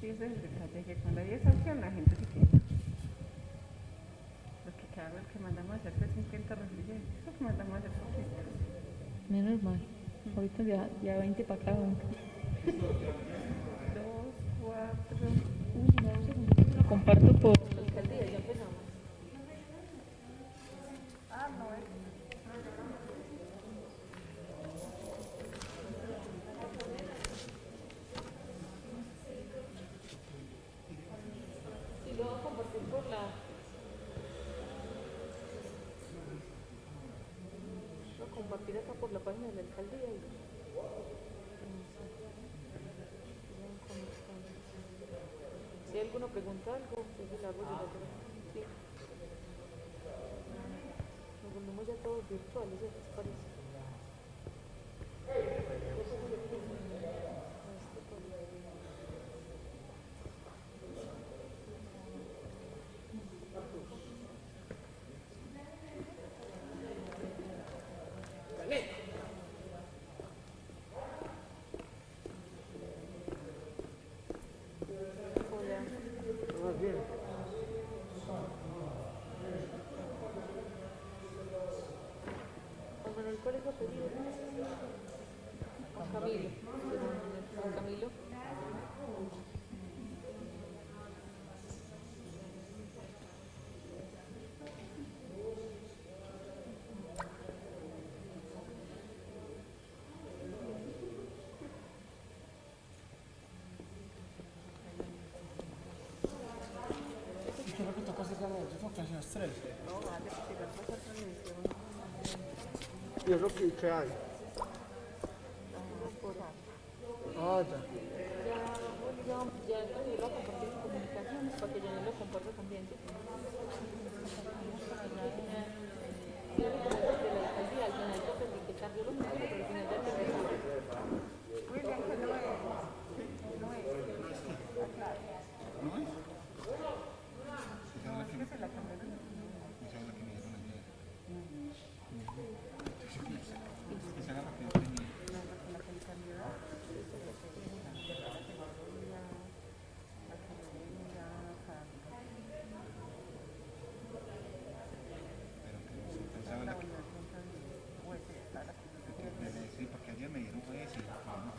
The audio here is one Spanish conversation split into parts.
sí, ese es el detalle, que cuando hay esa opción la gente se queda. Lo que claro, el que mandamos a hacer fue 50 refrigerantes, eso que mandamos a hacer poquito. Menos mal. Ahorita ya 20 para acá. 2, 4, Lo comparto por... Compartir acá por la página de la alcaldía y si hay alguna pregunta, algo, pues la hago yo. Sí. Nos volvemos ya todos virtuales, ¿qué les parece? ¿Cuál es su apellido? Juan Camilo. Juan Camilo. Creo que toca hacer la de las 3. no, vale, porque ya pasa transmisión. ¿Y eso qué hay? Ah, ya. Ya entonces lo compartir en comunicaciones para que yo no lo comparta también. ¿Sí? Yo le comento que la alcaldía al final toca etiquetar, yo lo mismo, pero al final ya te digo. Muy bien, que no es. No es. Está claro. ¿No es? No, es que se la cambiaron. Esa es la que me dieron ayer. Esa era la que yo tenía. No, la que le cambió. Pensaba la que... Sí, porque ayer me dieron fue ese. No,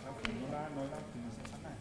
claro, que no la utilizo para nada.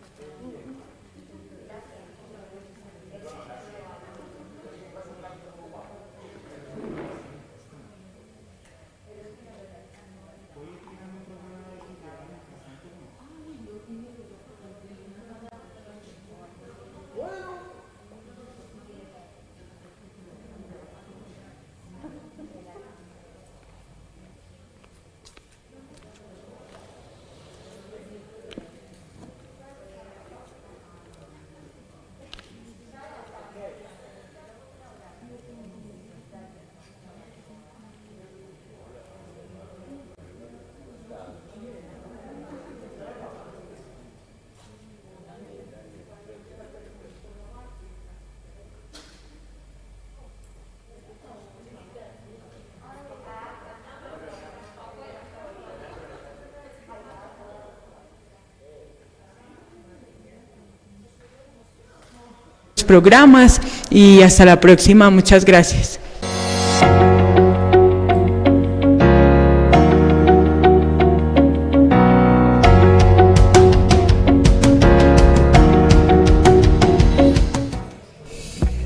Programas y hasta la próxima. Muchas gracias.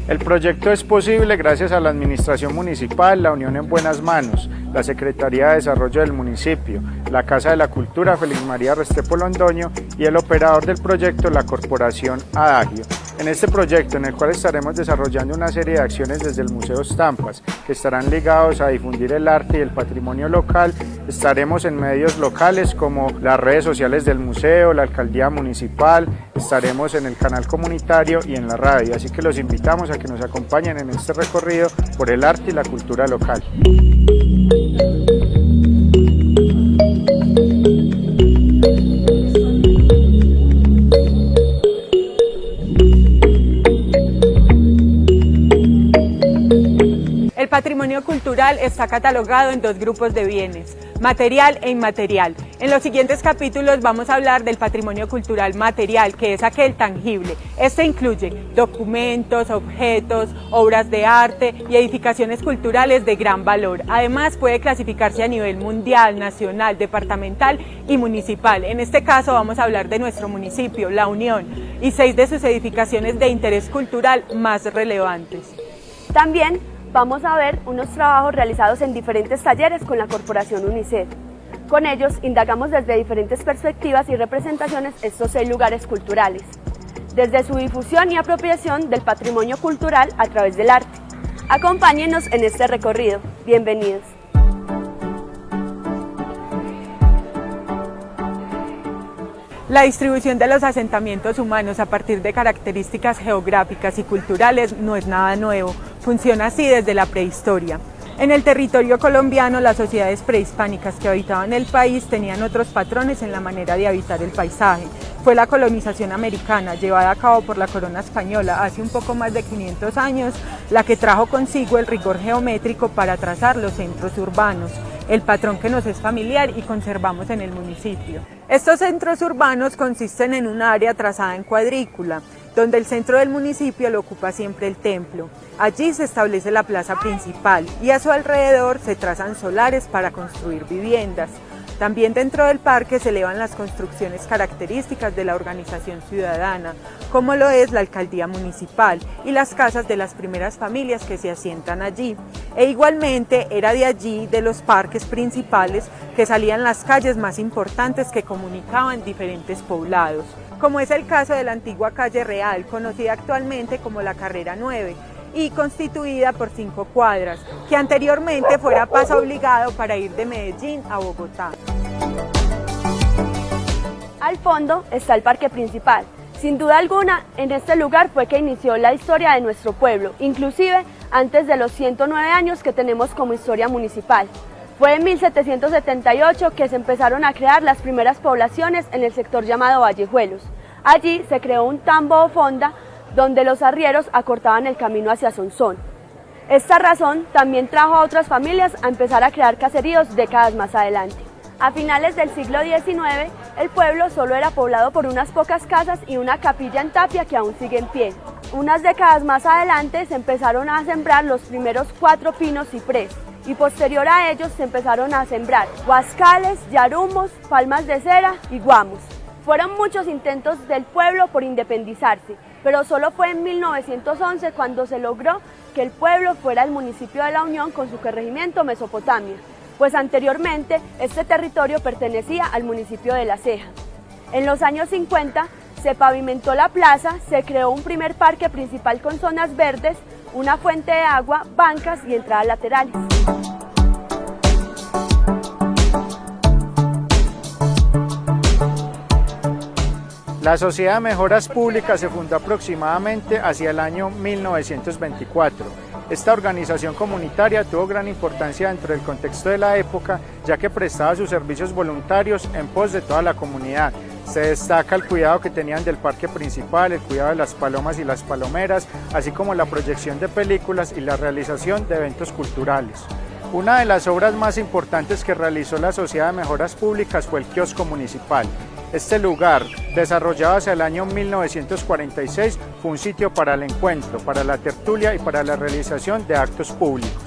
El proyecto es posible gracias a la Administración Municipal, la Unión en Buenas Manos, la Secretaría de Desarrollo del municipio, la Casa de la Cultura Félix María Restrepo Londoño y el operador del proyecto, la Corporación Adagio. En este proyecto, en el cual estaremos desarrollando una serie de acciones desde el Museo Estampas, que estarán ligados a difundir el arte y el patrimonio local, estaremos en medios locales como las redes sociales del museo, la alcaldía municipal, estaremos en el canal comunitario y en la radio, así que los invitamos a que nos acompañen en este recorrido por el arte y la cultura local. El patrimonio cultural está catalogado en 2 grupos de bienes: material e inmaterial. En los siguientes capítulos vamos a hablar del patrimonio cultural material, que es aquel tangible. Este incluye documentos, objetos, obras de arte y edificaciones culturales de gran valor. Además, puede clasificarse a nivel mundial, nacional, departamental y municipal. En este caso vamos a hablar de nuestro municipio, La Unión, y 6 de sus edificaciones de interés cultural más relevantes. También vamos a ver unos trabajos realizados en diferentes talleres con la Corporación UNICEF. Con ellos indagamos desde diferentes perspectivas y representaciones estos 6 lugares culturales, desde su difusión y apropiación del patrimonio cultural a través del arte. Acompáñenos en este recorrido. Bienvenidos. La distribución de los asentamientos humanos a partir de características geográficas y culturales no es nada nuevo, funciona así desde la prehistoria. En el territorio colombiano, las sociedades prehispánicas que habitaban el país tenían otros patrones en la manera de habitar el paisaje. Fue la colonización americana, llevada a cabo por la corona española hace un poco más de 500 años, la que trajo consigo el rigor geométrico para trazar los centros urbanos, el patrón que nos es familiar y conservamos en el municipio. Estos centros urbanos consisten en un área trazada en cuadrícula, donde el centro del municipio lo ocupa siempre el templo. Allí se establece la plaza principal y a su alrededor se trazan solares para construir viviendas. También dentro del parque se elevan las construcciones características de la organización ciudadana, como lo es la alcaldía municipal y las casas de las primeras familias que se asientan allí. E igualmente era de allí, de los parques principales, que salían las calles más importantes que comunicaban diferentes poblados, como es el caso de la antigua calle Real, conocida actualmente como la Carrera 9, y constituida por 5 cuadras, que anteriormente fuera paso obligado para ir de Medellín a Bogotá. Al fondo está el parque principal. Sin duda alguna, en este lugar fue que inició la historia de nuestro pueblo, inclusive antes de los 109 años que tenemos como historia municipal. Fue en 1778 que se empezaron a crear las primeras poblaciones en el sector llamado Vallejuelos. Allí se creó un tambo o fonda donde los arrieros acortaban el camino hacia Sonsón. Esta razón también trajo a otras familias a empezar a crear caseríos décadas más adelante. A finales del siglo XIX, el pueblo solo era poblado por unas pocas casas y una capilla en tapia que aún sigue en pie. Unas décadas más adelante se empezaron a sembrar los primeros 4 pinos ciprés y posterior a ellos se empezaron a sembrar huascales, yarumos, palmas de cera y guamos. Fueron muchos intentos del pueblo por independizarse, pero solo fue en 1911 cuando se logró que el pueblo fuera el municipio de La Unión con su corregimiento Mesopotamia, pues anteriormente este territorio pertenecía al municipio de La Ceja. En los años 50 se pavimentó la plaza, se creó un primer parque principal con zonas verdes, una fuente de agua, bancas y entradas laterales. La Sociedad de Mejoras Públicas se fundó aproximadamente hacia el año 1924. Esta organización comunitaria tuvo gran importancia dentro del contexto de la época, ya que prestaba sus servicios voluntarios en pos de toda la comunidad. Se destaca el cuidado que tenían del parque principal, el cuidado de las palomas y las palomeras, así como la proyección de películas y la realización de eventos culturales. Una de las obras más importantes que realizó la Sociedad de Mejoras Públicas fue el kiosco municipal. Este lugar, desarrollado hacia el año 1946, fue un sitio para el encuentro, para la tertulia y para la realización de actos públicos.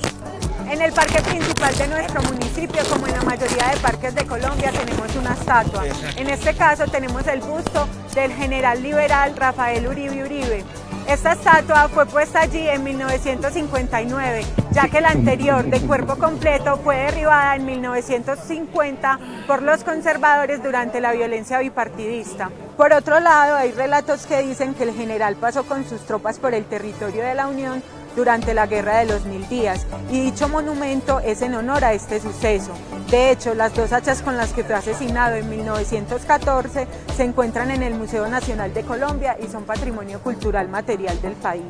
En el parque principal de nuestro municipio, como en la mayoría de parques de Colombia, tenemos una estatua. En este caso tenemos el busto del general liberal Rafael Uribe Uribe. Esta estatua fue puesta allí en 1959, ya que la anterior, de cuerpo completo, fue derribada en 1950 por los conservadores durante la violencia bipartidista. Por otro lado, hay relatos que dicen que el general pasó con sus tropas por el territorio de la Unión durante la Guerra de los 1000 días, y dicho monumento es en honor a este suceso. De hecho, las 2 hachas con las que fue asesinado en 1914 se encuentran en el Museo Nacional de Colombia y son patrimonio cultural material del país.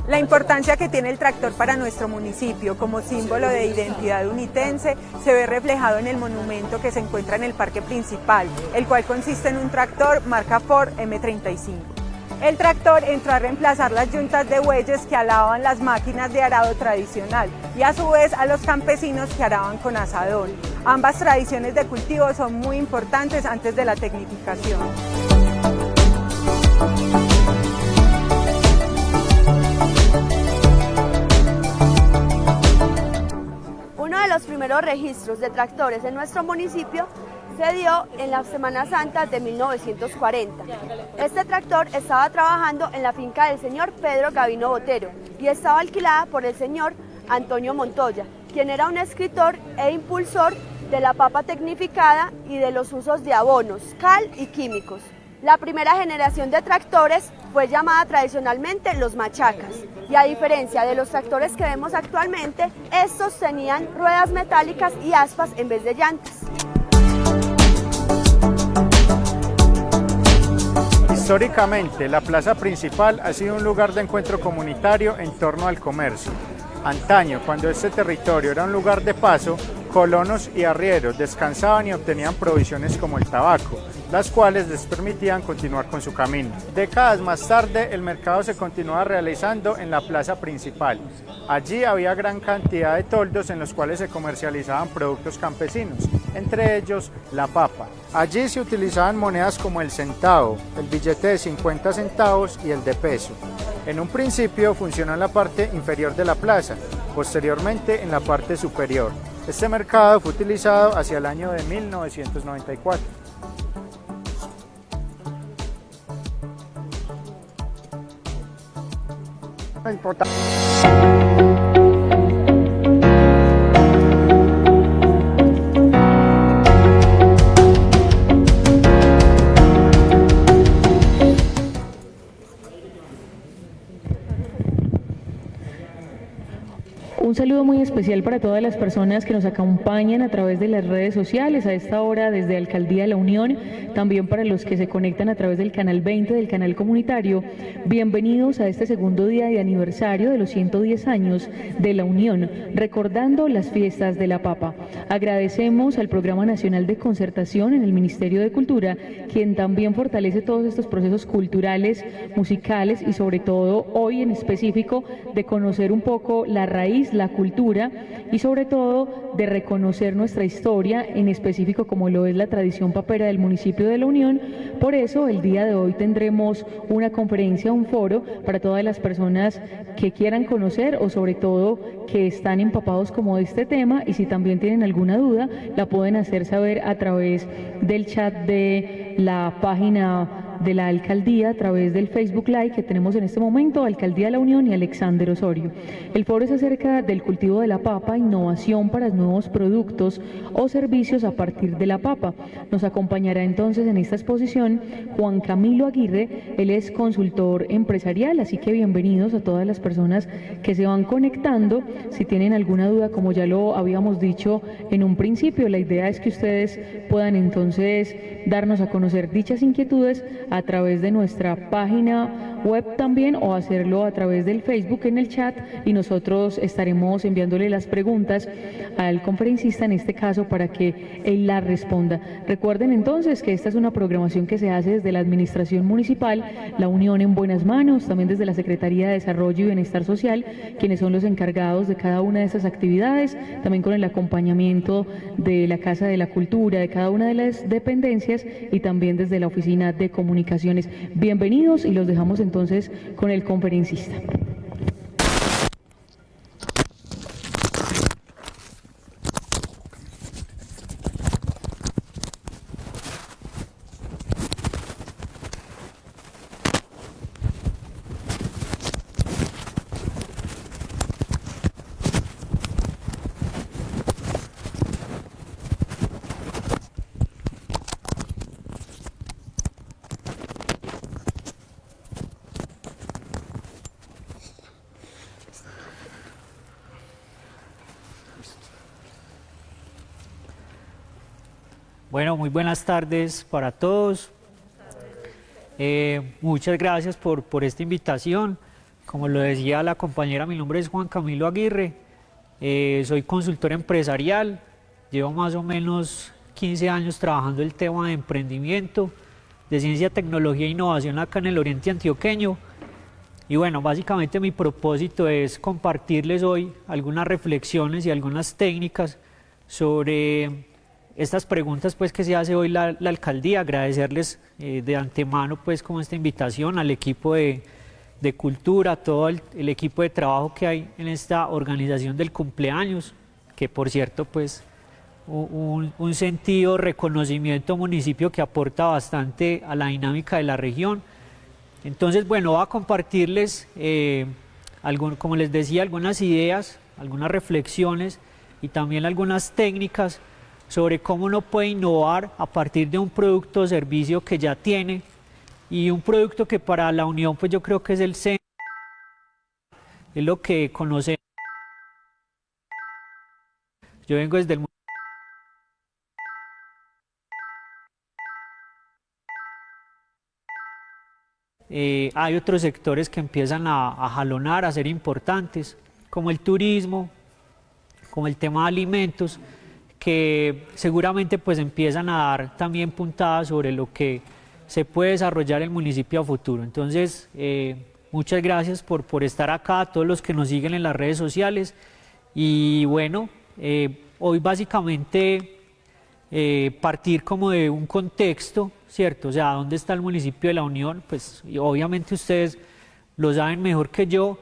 La importancia que tiene el tractor para nuestro municipio como símbolo de identidad unitense se ve reflejado en el monumento que se encuentra en el parque principal, el cual consiste en un tractor marca Ford M35. El tractor entró a reemplazar las yuntas de bueyes que alaban las máquinas de arado tradicional y a su vez a los campesinos que araban con asadón. Ambas tradiciones de cultivo son muy importantes antes de la tecnificación. Uno de los primeros registros de tractores en nuestro municipio se dio en la Semana Santa de 1940. Este tractor estaba trabajando en la finca del señor Pedro Gavino Botero y estaba alquilada por el señor Antonio Montoya, quien era un escritor e impulsor de la papa tecnificada y de los usos de abonos, cal y químicos. La primera generación de tractores fue llamada tradicionalmente los machacas y a diferencia de los tractores que vemos actualmente, estos tenían ruedas metálicas y aspas en vez de llantas. Históricamente, la plaza principal ha sido un lugar de encuentro comunitario en torno al comercio. Antaño, cuando este territorio era un lugar de paso, colonos y arrieros descansaban y obtenían provisiones como el tabaco, las cuales les permitían continuar con su camino. Décadas más tarde, el mercado se continuaba realizando en la plaza principal. Allí había gran cantidad de toldos en los cuales se comercializaban productos campesinos, entre ellos la papa. Allí se utilizaban monedas como el centavo, el billete de 50 centavos y el de peso. En un principio funcionó en la parte inferior de la plaza, posteriormente en la parte superior. Este mercado fue utilizado hacia el año de 1994. No importa. Un saludo muy especial para todas las personas que nos acompañan a través de las redes sociales a esta hora desde Alcaldía de la Unión, también para los que se conectan a través del canal 20 del canal comunitario. Bienvenidos a este segundo día de aniversario de los 110 años de la Unión, recordando las fiestas de la papa. Agradecemos al Programa Nacional de Concertación en el Ministerio de Cultura, quien también fortalece todos estos procesos culturales, musicales y sobre todo hoy en específico de conocer un poco la raíz, la cultura y sobre todo de reconocer nuestra historia, en específico como lo es la tradición papera del municipio de La Unión. Por eso el día de hoy tendremos una conferencia, un foro para todas las personas que quieran conocer o sobre todo que están empapados como de este tema, y si también tienen alguna duda la pueden hacer saber a través del chat de la página de la alcaldía, a través del Facebook Live que tenemos en este momento, Alcaldía de la Unión y Alexander Osorio. El foro es acerca del cultivo de la papa, innovación para nuevos productos o servicios a partir de la papa. Nos acompañará entonces en esta exposición Juan Camilo Aguirre, él es consultor empresarial, así que bienvenidos a todas las personas que se van conectando. Si tienen alguna duda, como ya lo habíamos dicho en un principio, la idea es que ustedes puedan entonces darnos a conocer dichas inquietudes a través de nuestra página web también, o hacerlo a través del Facebook en el chat, y nosotros estaremos enviándole las preguntas al conferencista en este caso para que él las responda. Recuerden entonces que esta es una programación que se hace desde la Administración Municipal, La Unión en Buenas Manos, también desde la Secretaría de Desarrollo y Bienestar Social, quienes son los encargados de cada una de estas actividades, también con el acompañamiento de la Casa de la Cultura, de cada una de las dependencias, y también desde la Oficina de Comunicaciones. Bienvenidos y los dejamos entonces con el conferencista. Bueno, muy buenas tardes para todos. Muchas gracias por esta invitación. Como lo decía la compañera, mi nombre es Juan Camilo Aguirre. Soy consultor empresarial. Llevo más o menos 15 años trabajando el tema de emprendimiento. de Ciencia, Tecnología e Innovación acá en el Oriente Antioqueño. Y bueno, básicamente mi propósito es compartirles hoy algunas reflexiones y algunas técnicas sobre estas preguntas pues que se hace hoy la alcaldía. Agradecerles de antemano pues como esta invitación al equipo de cultura, todo el equipo de trabajo que hay en esta organización del cumpleaños, que por cierto pues un sentido reconocimiento municipio que aporta bastante a la dinámica de la región. Entonces bueno, voy a compartirles como les decía, algunas ideas, algunas reflexiones y también algunas técnicas sobre cómo uno puede innovar a partir de un producto o servicio que ya tiene, y un producto que para la Unión pues yo creo que es el centro, es lo que conocemos. Yo vengo desde el hay otros sectores que empiezan a jalonar, a ser importantes, como el turismo, como el tema de alimentos, que seguramente pues empiezan a dar también puntadas sobre lo que se puede desarrollar el municipio a futuro. Entonces, muchas gracias por estar acá, a todos los que nos siguen en las redes sociales. Y bueno, hoy básicamente partir como de un contexto, ¿cierto? O sea, ¿dónde está el municipio de La Unión? Pues obviamente ustedes lo saben mejor que yo,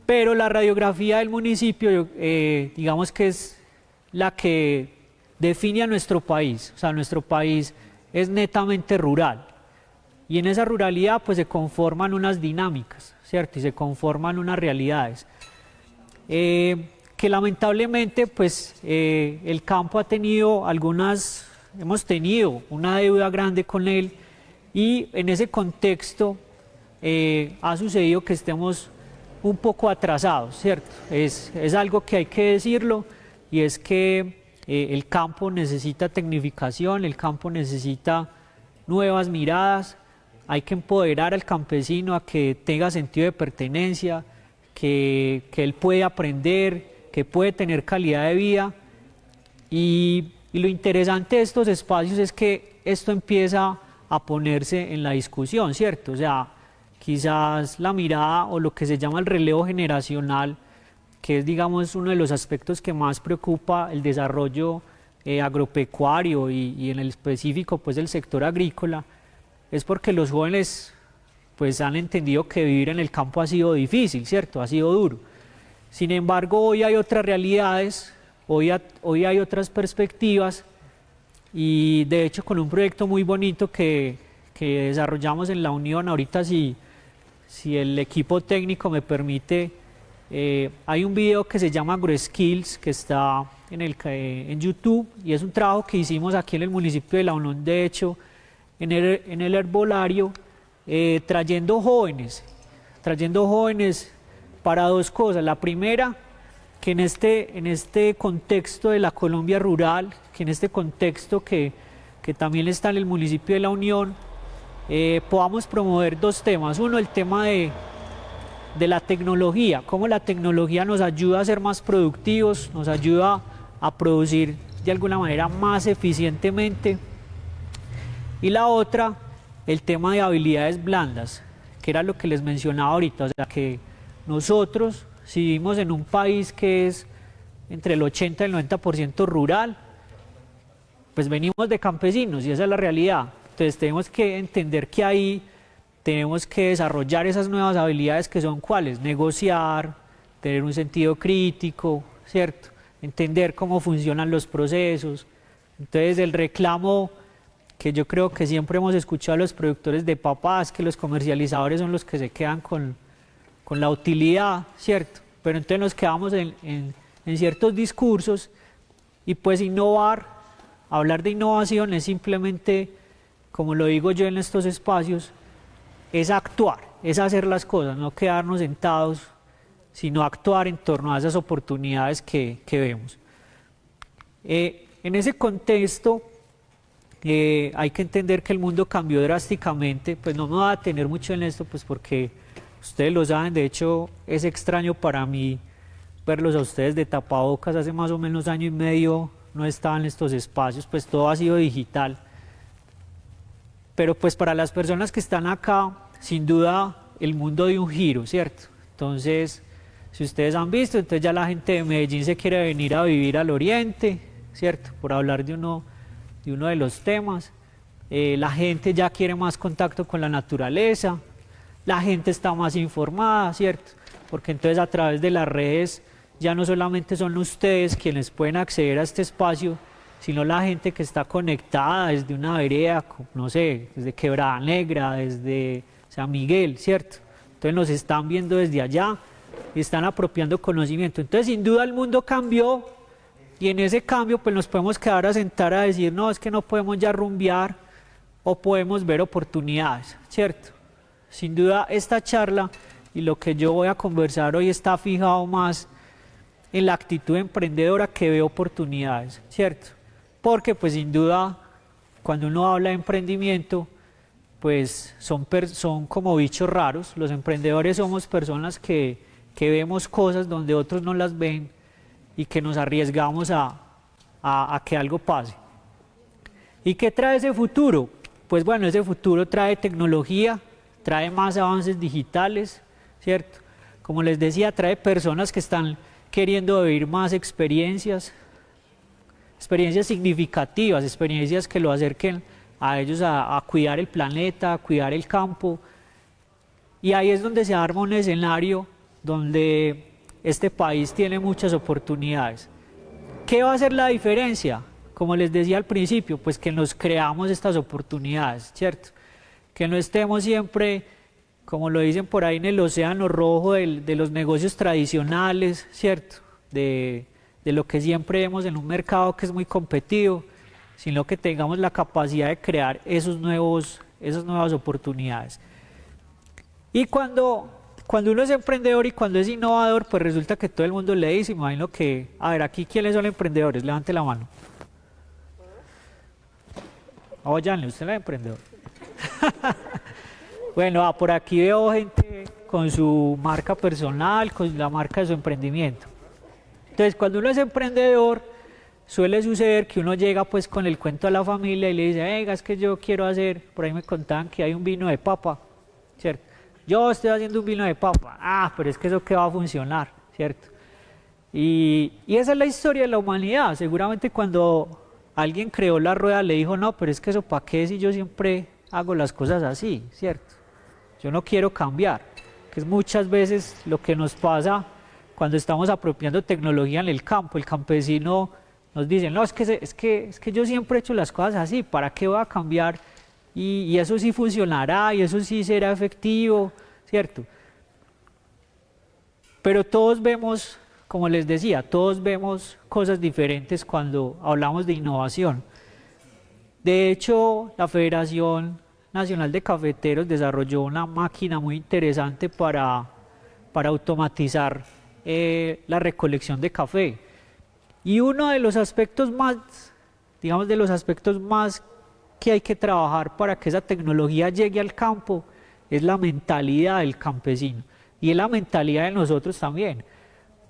pero la radiografía del municipio, digamos que es la que define a nuestro país. O sea, nuestro país es netamente rural. Y en esa ruralidad pues se conforman unas dinámicas, ¿cierto? Y se conforman unas realidades. Que lamentablemente pues el campo ha tenido hemos tenido una deuda grande con él, y en ese contexto ha sucedido que estemos un poco atrasados, ¿cierto? Es algo que hay que decirlo, y es que el campo necesita tecnificación, el campo necesita nuevas miradas, hay que empoderar al campesino a que tenga sentido de pertenencia, que él puede aprender, que puede tener calidad de vida. Y lo interesante de estos espacios es que esto empieza a ponerse en la discusión, ¿cierto? O sea, quizás la mirada o lo que se llama el relevo generacional, que es, digamos, uno de los aspectos que más preocupa el desarrollo agropecuario y en el específico, pues, del sector agrícola, es porque los jóvenes, pues, han entendido que vivir en el campo ha sido difícil, ¿cierto? Ha sido duro. Sin embargo, hoy hay otras realidades, hoy hay otras perspectivas, y de hecho con un proyecto muy bonito que desarrollamos en la Unión, ahorita si el equipo técnico me permite, hay un video que se llama AgroSkills, que está en YouTube, y es un trabajo que hicimos aquí en el municipio de La Unión, de hecho, en el herbolario, trayendo jóvenes para dos cosas. La primera, que en este contexto de la Colombia rural, que en este contexto que también está en el municipio de La Unión, podamos promover dos temas. Uno, el tema de la tecnología, cómo la tecnología nos ayuda a ser más productivos, nos ayuda a producir de alguna manera más eficientemente. Y la otra, el tema de habilidades blandas, que era lo que les mencionaba ahorita. O sea, que nosotros, si vivimos en un país que es entre el 80 y el 90% rural, pues venimos de campesinos y esa es la realidad. Entonces tenemos que entender que ahí tenemos que desarrollar esas nuevas habilidades, que son ¿cuáles? Negociar, tener un sentido crítico, ¿cierto? Entender cómo funcionan los procesos. Entonces el reclamo que yo creo que siempre hemos escuchado a los productores de papas, que los comercializadores son los que se quedan con la utilidad, ¿cierto? Pero entonces nos quedamos en ciertos discursos, y pues innovar, hablar de innovación es simplemente, como lo digo yo en estos espacios, es actuar, es hacer las cosas, no quedarnos sentados, sino actuar en torno a esas oportunidades que vemos. En ese contexto, hay que entender que el mundo cambió drásticamente. Pues no me voy a detener mucho en esto, pues porque ustedes lo saben. De hecho, es extraño para mí verlos a ustedes de tapabocas. Hace más o menos año y medio no estaban en estos espacios, pues todo ha sido digital. pero pues para las personas que están acá, sin duda el mundo dio un giro, ¿cierto? Entonces, si ustedes han visto, entonces ya la gente de Medellín se quiere venir a vivir al oriente, ¿cierto? Por hablar de uno de los temas. La gente ya quiere más contacto con la naturaleza, la gente está más informada, ¿cierto? Porque entonces a través de las redes ya no solamente son ustedes quienes pueden acceder a este espacio, sino la gente que está conectada desde una vereda, no sé, desde Quebrada Negra, desde San Miguel, ¿cierto? Entonces nos están viendo desde allá y están apropiando conocimiento. Entonces sin duda el mundo cambió y en ese cambio pues nos podemos quedar a sentar a decir, no, es que no podemos ya rumbear o podemos ver oportunidades, ¿cierto? Sin duda esta charla y lo que yo voy a conversar hoy está fijado más en la actitud emprendedora que ve oportunidades, ¿cierto? Porque pues sin duda cuando uno habla de emprendimiento pues son como bichos raros. Los emprendedores somos personas que vemos cosas donde otros no las ven y que nos arriesgamos a que algo pase. ¿Y qué trae ese futuro? Pues bueno, ese futuro trae tecnología, trae más avances digitales, ¿cierto? Como les decía, trae personas que están queriendo vivir más experiencias significativas, experiencias que lo acerquen a ellos a cuidar el planeta, a cuidar el campo. Y ahí es donde se arma un escenario donde este país tiene muchas oportunidades. ¿Qué va a ser la diferencia? Como les decía al principio, pues que nos creamos estas oportunidades, ¿cierto? Que no estemos siempre, como lo dicen por ahí, en el océano rojo de los negocios tradicionales, ¿cierto? De lo que siempre vemos en un mercado que es muy competido, sino que tengamos la capacidad de crear esas nuevas oportunidades. Y cuando uno es emprendedor y cuando es innovador, pues resulta que todo el mundo le dice, imagino que, a ver, aquí ¿quiénes son emprendedores? Levante la mano. Óyanle, usted no es emprendedor. Bueno, por aquí veo gente con su marca personal, con la marca de su emprendimiento. Entonces, cuando uno es emprendedor, suele suceder que uno llega pues con el cuento a la familia y le dice, venga, es que yo quiero hacer, por ahí me contaban que hay un vino de papa, ¿cierto? Yo estoy haciendo un vino de papa, pero es que eso que va a funcionar, ¿cierto? Y esa es la historia de la humanidad. Seguramente cuando alguien creó la rueda le dijo, no, pero es que eso para qué si yo siempre hago las cosas así, ¿cierto? Yo no quiero cambiar, que es muchas veces lo que nos pasa cuando estamos apropiando tecnología en el campo. El campesino nos dice, no, es que yo siempre he hecho las cosas así, ¿para qué voy a cambiar? Y eso sí funcionará, y eso sí será efectivo, ¿cierto? Pero todos vemos, como les decía, todos vemos cosas diferentes cuando hablamos de innovación. De hecho, la Federación Nacional de Cafeteros desarrolló una máquina muy interesante para automatizar la recolección de café. Y uno de los aspectos más, digamos, de los aspectos más que hay que trabajar para que esa tecnología llegue al campo es la mentalidad del campesino y es la mentalidad de nosotros también,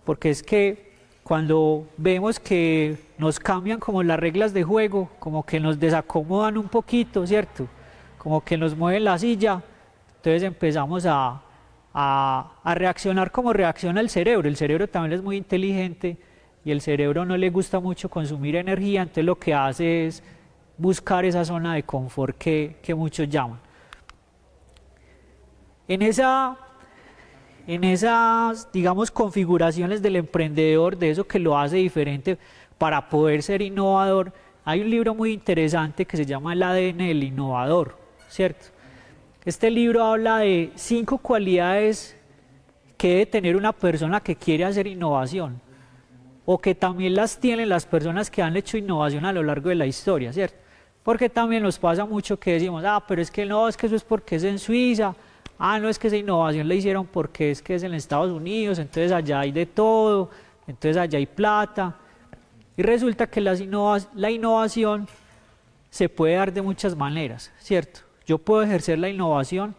porque es que cuando vemos que nos cambian como las reglas de juego, como que nos desacomodan un poquito, ¿cierto? Como que nos mueven la silla, entonces empezamos a reaccionar como reacciona el cerebro. El cerebro también es muy inteligente y el cerebro no le gusta mucho consumir energía, entonces lo que hace es buscar esa zona de confort que muchos llaman. En esas, digamos, configuraciones del emprendedor, de eso que lo hace diferente para poder ser innovador, hay un libro muy interesante que se llama El ADN del innovador, ¿cierto? Este libro habla de 5 cualidades que debe tener una persona que quiere hacer innovación, o que también las tienen las personas que han hecho innovación a lo largo de la historia, ¿cierto? Porque también nos pasa mucho que decimos, pero es que no, es que eso es porque es en Suiza, no, es que esa innovación la hicieron porque es que es en Estados Unidos, entonces allá hay de todo, entonces allá hay plata. Y resulta que la innovación se puede dar de muchas maneras, ¿cierto? Yo puedo ejercer la innovación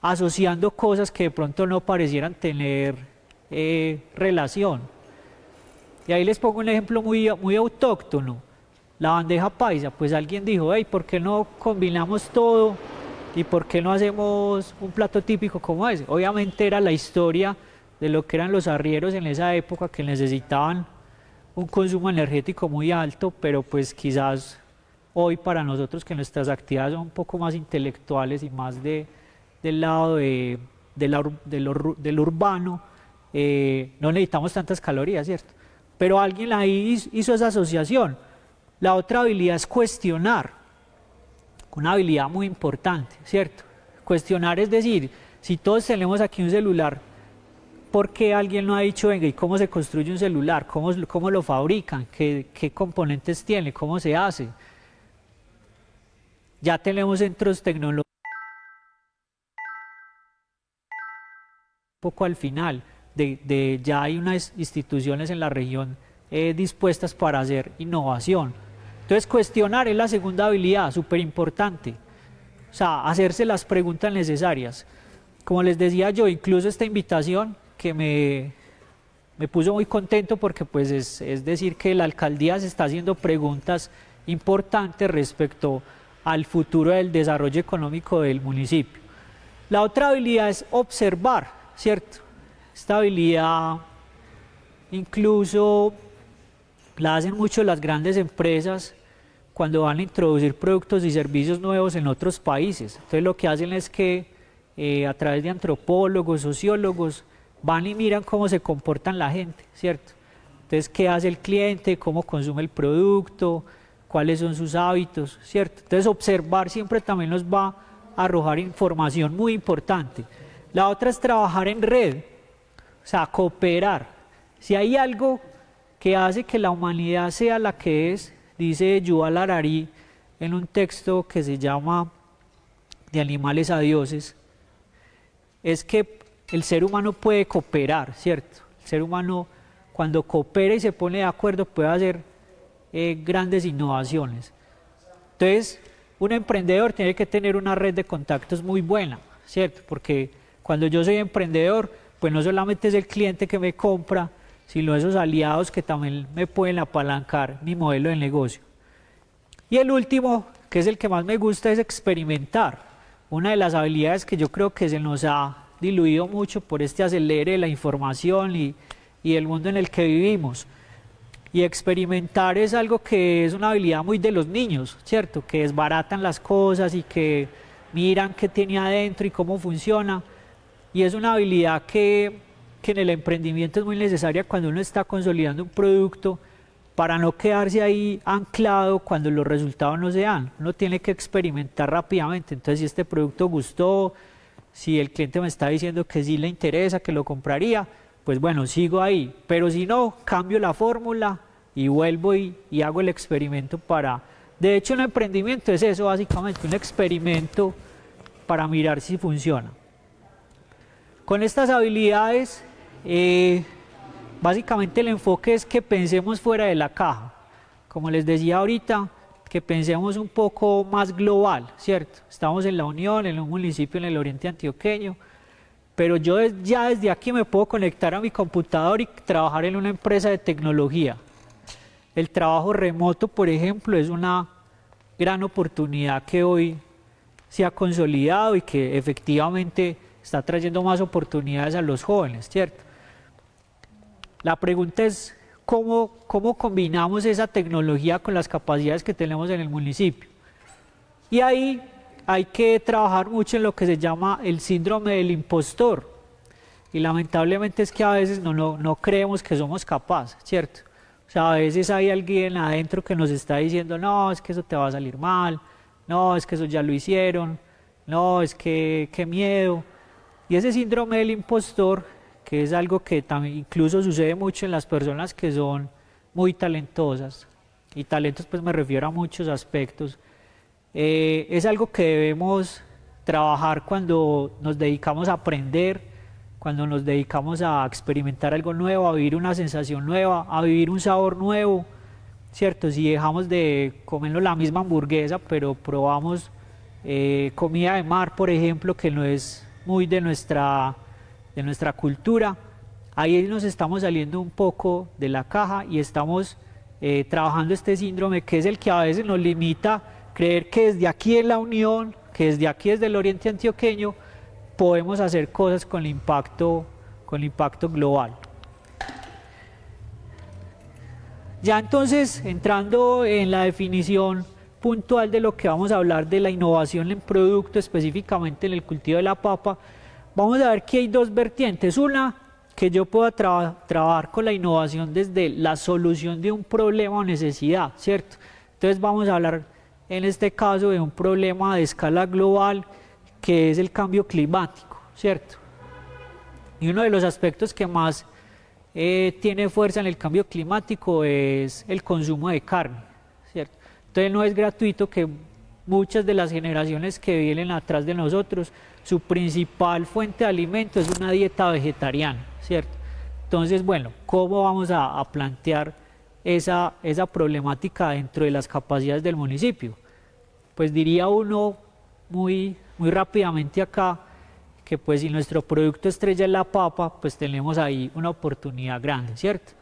asociando cosas que de pronto no parecieran tener relación. Y ahí les pongo un ejemplo muy autóctono. La bandeja paisa, pues alguien dijo, hey, ¿por qué no combinamos todo? ¿Y por qué no hacemos un plato típico como ese? Obviamente era la historia de lo que eran los arrieros en esa época, que necesitaban un consumo energético muy alto, pero pues quizás hoy para nosotros, que nuestras actividades son un poco más intelectuales y más del lado del urbano, no necesitamos tantas calorías, ¿cierto? Pero alguien ahí hizo esa asociación. La otra habilidad es cuestionar, una habilidad muy importante, ¿cierto? Cuestionar es decir, si todos tenemos aquí un celular, ¿por qué alguien no ha dicho, venga, ¿y cómo se construye un celular? ¿Cómo lo fabrican? ¿Qué componentes tiene? ¿Cómo se hace? Ya tenemos centros tecnológicos un poco al final, ya hay unas instituciones en la región dispuestas para hacer innovación. Entonces, cuestionar es la segunda habilidad, súper importante. O sea, hacerse las preguntas necesarias. Como les decía yo, incluso esta invitación que me puso muy contento, porque pues es decir que la alcaldía se está haciendo preguntas importantes respecto al futuro del desarrollo económico del municipio. La otra habilidad es observar, ¿cierto? Esta habilidad incluso la hacen mucho las grandes empresas cuando van a introducir productos y servicios nuevos en otros países. Entonces lo que hacen es que a través de antropólogos, sociólogos, van y miran cómo se comportan la gente, ¿cierto? Entonces, ¿qué hace el cliente? ¿Cómo consume el producto? ¿Cuáles son sus hábitos? ¿Cierto? Entonces, observar siempre también nos va a arrojar información muy importante. La otra es trabajar en red, o sea, cooperar. Si hay algo que hace que la humanidad sea la que es, dice Yuval Harari en un texto que se llama De animales a dioses, es que el ser humano puede cooperar, ¿cierto? El ser humano, cuando coopera y se pone de acuerdo, puede hacer grandes innovaciones. Entonces, un emprendedor tiene que tener una red de contactos muy buena, ¿cierto? Porque cuando yo soy emprendedor, pues no solamente es el cliente que me compra, sino esos aliados que también me pueden apalancar mi modelo de negocio. Y el último, que es el que más me gusta, es experimentar. Una de las habilidades que yo creo que se nos ha diluido mucho por este acelere de la información y el mundo en el que vivimos. Y experimentar es algo que es una habilidad muy de los niños, ¿cierto? Que desbaratan las cosas y que miran qué tiene adentro y cómo funciona. Y es una habilidad que en el emprendimiento es muy necesaria cuando uno está consolidando un producto, para no quedarse ahí anclado cuando los resultados no se dan. Uno tiene que experimentar rápidamente. Entonces, si este producto gustó, si el cliente me está diciendo que sí le interesa, que lo compraría, pues bueno, sigo ahí. Pero si no, cambio la fórmula y vuelvo y hago el experimento para... De hecho, un emprendimiento es eso, básicamente, un experimento para mirar si funciona. Con estas habilidades, básicamente el enfoque es que pensemos fuera de la caja. Como les decía ahorita, que pensemos un poco más global, ¿cierto? Estamos en la Unión, en un municipio en el oriente antioqueño, pero yo ya desde aquí me puedo conectar a mi computador y trabajar en una empresa de tecnología. El trabajo remoto, por ejemplo, es una gran oportunidad que hoy se ha consolidado y que efectivamente está trayendo más oportunidades a los jóvenes, ¿cierto? La pregunta es, ¿cómo combinamos esa tecnología con las capacidades que tenemos en el municipio? Y ahí hay que trabajar mucho en lo que se llama el síndrome del impostor. Y lamentablemente es que a veces no creemos que somos capaces, ¿cierto? O sea, a veces hay alguien adentro que nos está diciendo, no, es que eso te va a salir mal, no, es que eso ya lo hicieron, no, es que qué miedo. Y ese síndrome del impostor, que es algo que también incluso sucede mucho en las personas que son muy talentosas, y talentos pues me refiero a muchos aspectos, es algo que debemos trabajar cuando nos dedicamos a aprender, cuando nos dedicamos a experimentar algo nuevo, a vivir una sensación nueva, a vivir un sabor nuevo, ¿cierto? Si dejamos de comernos la misma hamburguesa, pero probamos comida de mar, por ejemplo, que no es muy de nuestra cultura, ahí nos estamos saliendo un poco de la caja y estamos trabajando este síndrome, que es el que a veces nos limita a creer que desde aquí en la Unión, que desde aquí, desde el oriente antioqueño, podemos hacer cosas con impacto global. Ya entonces, entrando en la definición puntual de lo que vamos a hablar de la innovación en producto, específicamente en el cultivo de la papa, vamos a ver que hay dos vertientes. Una, que yo pueda trabajar con la innovación desde la solución de un problema o necesidad, ¿cierto? Entonces vamos a hablar en este caso de un problema de escala global que es el cambio climático, ¿cierto? Y uno de los aspectos que más tiene fuerza en el cambio climático es el consumo de carne, ¿cierto? Entonces no es gratuito que muchas de las generaciones que vienen atrás de nosotros, su principal fuente de alimento es una dieta vegetariana, ¿cierto? Entonces, bueno, ¿cómo vamos a plantear esa problemática dentro de las capacidades del municipio? Pues diría uno muy rápidamente acá, que pues si nuestro producto estrella es la papa, pues tenemos ahí una oportunidad grande, ¿cierto?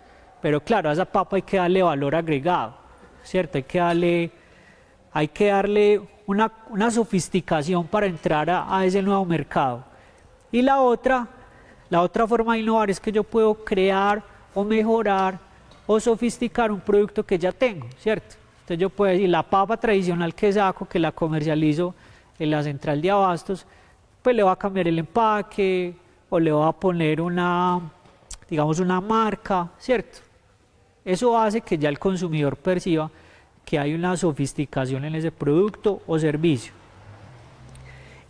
Pero claro, a esa papa hay que darle valor agregado, ¿cierto? Hay que darle una sofisticación para entrar a ese nuevo mercado. Y la otra forma de innovar es que yo puedo crear o mejorar o sofisticar un producto que ya tengo, ¿cierto? Entonces yo puedo decir, la papa tradicional que saco, que la comercializo en la central de abastos, pues le voy a cambiar el empaque o le voy a poner digamos una marca, ¿cierto? Eso hace que ya el consumidor perciba que hay una sofisticación en ese producto o servicio.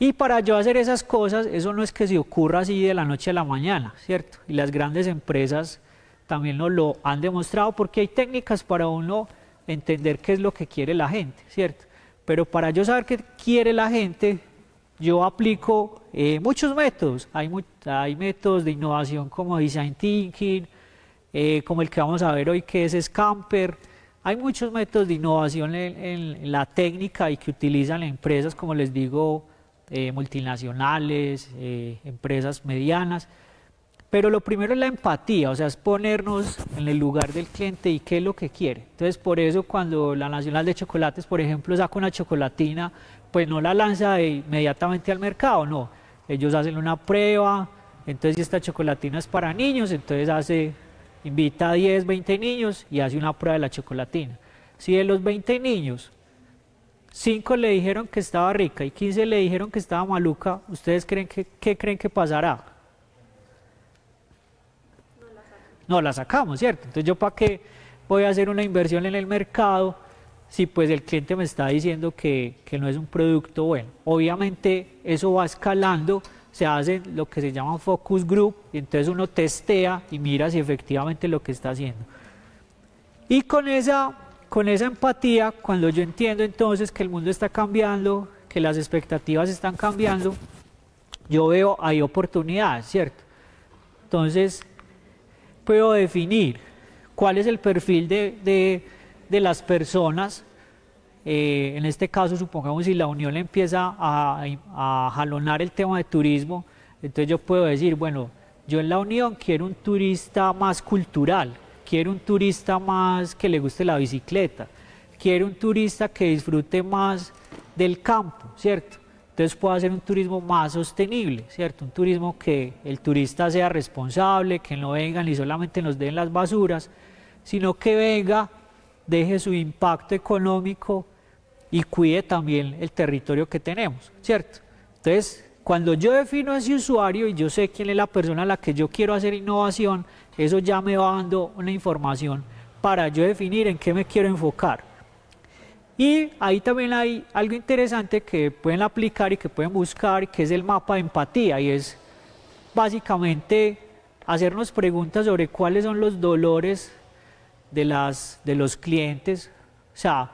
Y para yo hacer esas cosas, eso no es que se ocurra así de la noche a la mañana, ¿cierto? Y las grandes empresas también nos lo han demostrado, porque hay técnicas para uno entender qué es lo que quiere la gente, ¿cierto? Pero para yo saber qué quiere la gente, yo aplico muchos métodos. Hay métodos de innovación como Design Thinking, como el que vamos a ver hoy, que es Scamper. Hay muchos métodos de innovación en la técnica y que utilizan empresas, como les digo, multinacionales, empresas medianas. Pero lo primero es la empatía, o sea, es ponernos en el lugar del cliente y qué es lo que quiere. Entonces, por eso cuando la Nacional de Chocolates, por ejemplo, saca una chocolatina, pues no la lanza inmediatamente al mercado, no. Ellos hacen una prueba, entonces si esta chocolatina es para niños, entonces invita a 10, 20 niños y hace una prueba de la chocolatina. Si de los 20 niños, 5 le dijeron que estaba rica y 15 le dijeron que estaba maluca, ¿ustedes qué creen que pasará? No la sacamos, ¿cierto? Entonces yo para qué voy a hacer una inversión en el mercado si pues el cliente me está diciendo que no es un producto bueno. Obviamente eso va escalando, se hace lo que se llama focus group y entonces uno testea y mira si efectivamente lo que está haciendo. Y con esa empatía, cuando yo entiendo entonces que el mundo está cambiando, que las expectativas están cambiando, yo veo ahí oportunidades, ¿cierto? Entonces puedo definir cuál es el perfil de las personas. En este caso, supongamos si la Unión empieza a jalonar el tema de turismo, entonces yo puedo decir, bueno, yo en la Unión quiero un turista más cultural, quiero un turista más que le guste la bicicleta, quiero un turista que disfrute más del campo, ¿cierto? Entonces puedo hacer un turismo más sostenible, ¿cierto? Un turismo que el turista sea responsable, que no vengan y solamente nos den las basuras, sino que venga, deje su impacto económico y cuide también el territorio que tenemos, ¿cierto? Entonces, cuando yo defino a ese usuario y yo sé quién es la persona a la que yo quiero hacer innovación, eso ya me va dando una información para yo definir en qué me quiero enfocar. Y ahí también hay algo interesante que pueden aplicar y que pueden buscar, que es el mapa de empatía, y es básicamente hacernos preguntas sobre cuáles son los dolores de los clientes. O sea,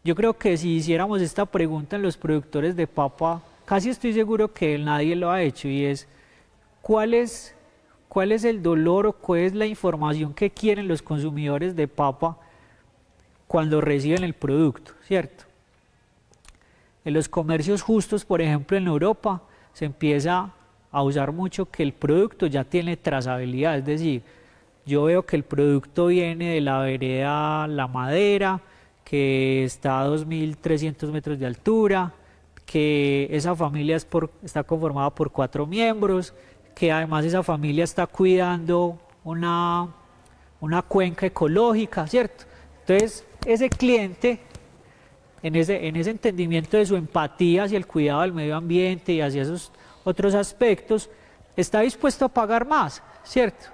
yo creo que si hiciéramos esta pregunta en los productores de papa, casi estoy seguro que nadie lo ha hecho, y es ¿cuál es el dolor o cuál es la información que quieren los consumidores de papa cuando reciben el producto, ¿cierto? En los comercios justos, por ejemplo, en Europa, se empieza a usar mucho que el producto ya tiene trazabilidad, es decir, yo veo que el producto viene de la vereda La Madera, que está a 2.300 metros de altura, que esa familia está conformada por 4 miembros, que además esa familia está cuidando una cuenca ecológica, ¿cierto? Entonces, ese cliente, en ese entendimiento de su empatía hacia el cuidado del medio ambiente y hacia esos otros aspectos, está dispuesto a pagar más, ¿cierto?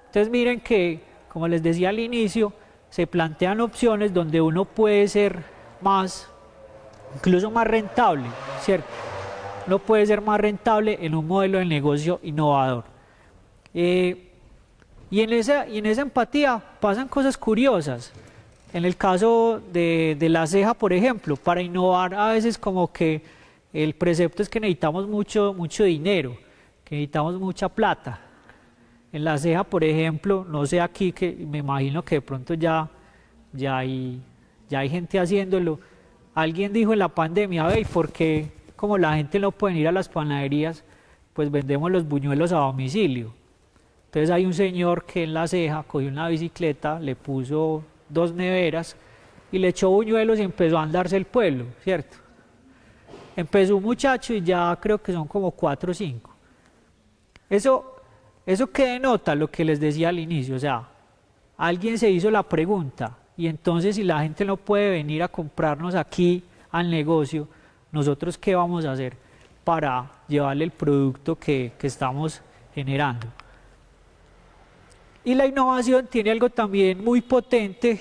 Entonces miren que, como les decía al inicio, se plantean opciones donde uno puede ser incluso más rentable, ¿cierto? Uno puede ser más rentable en un modelo de negocio innovador. Y en esa empatía pasan cosas curiosas. En el caso de La Ceja, por ejemplo, para innovar a veces como que el precepto es que necesitamos mucho dinero, que necesitamos mucha plata. En La Ceja, por ejemplo, no sé aquí, que me imagino que de pronto ya hay gente haciéndolo. Alguien dijo en la pandemia, ¿y por qué como la gente no puede ir a las panaderías, pues vendemos los buñuelos a domicilio? Entonces hay un señor que en La Ceja cogió una bicicleta, le puso 2 neveras y le echó buñuelos y empezó a andarse el pueblo, ¿cierto? Empezó un muchacho y ya creo que son como 4 o 5. Eso que denota lo que les decía al inicio, o sea, alguien se hizo la pregunta y entonces si la gente no puede venir a comprarnos aquí al negocio, nosotros qué vamos a hacer para llevarle el producto que estamos generando. Y la innovación tiene algo también muy potente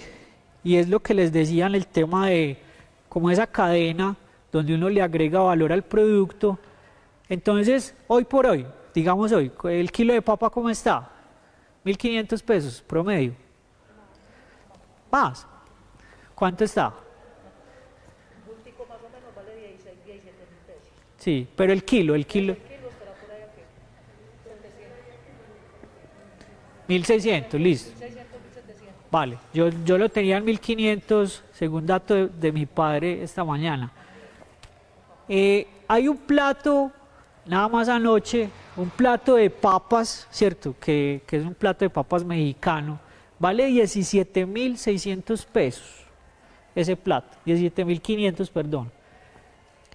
y es lo que les decía en el tema de como esa cadena donde uno le agrega valor al producto. Entonces, hoy por hoy, digamos hoy, el kilo de papa ¿cómo está? 1.500 pesos promedio. ¿Más? ¿Cuánto está? Sí, pero el kilo. 1.600, listo. Vale, yo lo tenía en 1.500, según dato de mi padre esta mañana. Hay un plato, nada más anoche, un plato de papas, ¿cierto? Que es un plato de papas mexicano, vale 17.600 pesos, ese plato, 17.500, perdón.